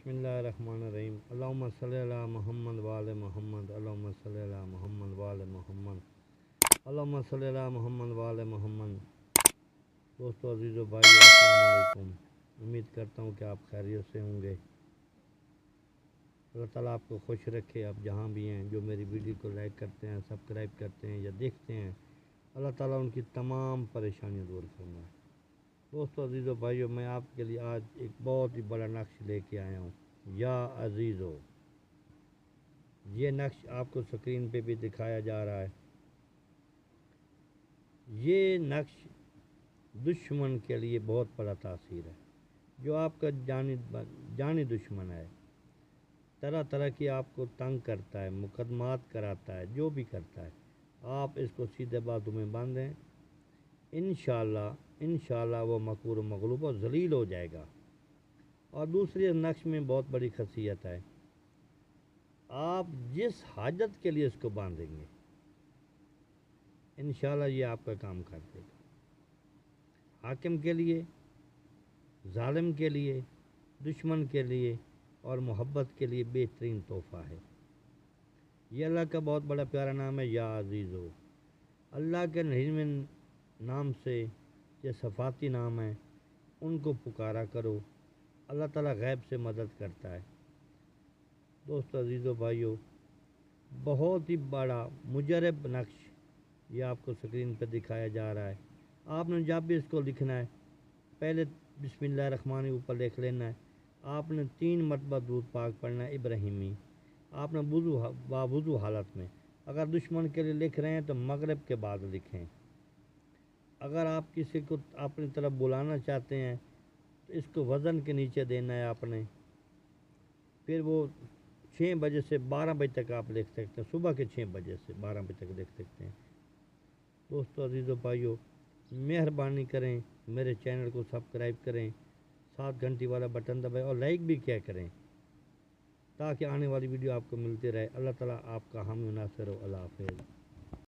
बिस्मिल्लाहिर्रहमानिर्रहीम। अल्लाहुम्मा सल्ली अला मुहम्मद व आले मुहम्मद। अल्लाहुम्मा सल्ली अला मुहम्मद व आले मुहम्मद। अल्लाहुम्मा सल्ली अला मुहम्मद व आले मुहम्मद। दोस्तों, अजीज़ों, भाई, अस्सलाम वालेकुम। उम्मीद करता हूँ कि आप खैरियत से होंगे। अल्लाह ताला आपको खुश रखे। आप जहाँ भी हैं, जो मेरी वीडियो को लाइक करते हैं, सब्सक्राइब करते हैं या देखते हैं, अल्लाह ताला उनकी तमाम परेशानियाँ दूर फरमाए। दोस्तों, अजीज़ों, भाइयों, मैं आपके लिए आज एक बहुत ही बड़ा नक्श लेके आया हूँ। या अजीज़ों, ये नक्श आपको स्क्रीन पे भी दिखाया जा रहा है। ये नक्श दुश्मन के लिए बहुत बड़ा तासीर है। जो आपका जानी दुश्मन है, तरह तरह की आपको तंग करता है, मुकदमात कराता है, जो भी करता है, आप इसको सीधे बाजू में बांधें। इंशाअल्लाह वो मकरूर मगलूब और ज़लील हो जाएगा। और दूसरी नक्श में बहुत बड़ी खसियत है, आप जिस हाजत के लिए इसको बांधेंगे, इंशाअल्लाह ये आपका काम कर देगा। हाकिम के लिए, जालिम के लिए, दुश्मन के लिए और मोहब्बत के लिए बेहतरीन तोहफ़ा है। ये अल्लाह का बहुत बड़ा प्यारा नाम है, या अजीज़ो। अल्लाह के नज़ीम नाम से ये सफ़ाती नाम है, उनको पुकारा करो। अल्लाह ताला गैब से मदद करता है। दोस्तों, अजीज़ों, भाइयों, बहुत ही बड़ा मुजरब नक्श ये आपको स्क्रीन पर दिखाया जा रहा है। आपने जब भी इसको लिखना है, पहले बिस्मिल्लाहिर्रहमानिर्रहीम ऊपर लिख लेना है। आपने 3 मरतबा दूध पाक पढ़ना है, इब्राहिमी। आपने वुज़ू हालत में, अगर दुश्मन के लिए लिख रहे हैं तो मगरिब के बाद लिखें। अगर आप किसी को अपनी तरफ बुलाना चाहते हैं तो इसको वज़न के नीचे देना है आपने। फिर वो 6 बजे से 12 बजे तक आप लिख सकते हैं। सुबह के 6 बजे से 12 बजे तक लिख सकते हैं। दोस्तों, अजीज़ों, भाइयों, मेहरबानी करें, मेरे चैनल को सब्सक्राइब करें, साथ घंटी वाला बटन दबाएं और लाइक भी क्या करें, ताकि आने वाली वीडियो आपको मिलती रहे। अल्लाह ताला आपका हामी नासिर हो। अल्लाह हाफ़िज़।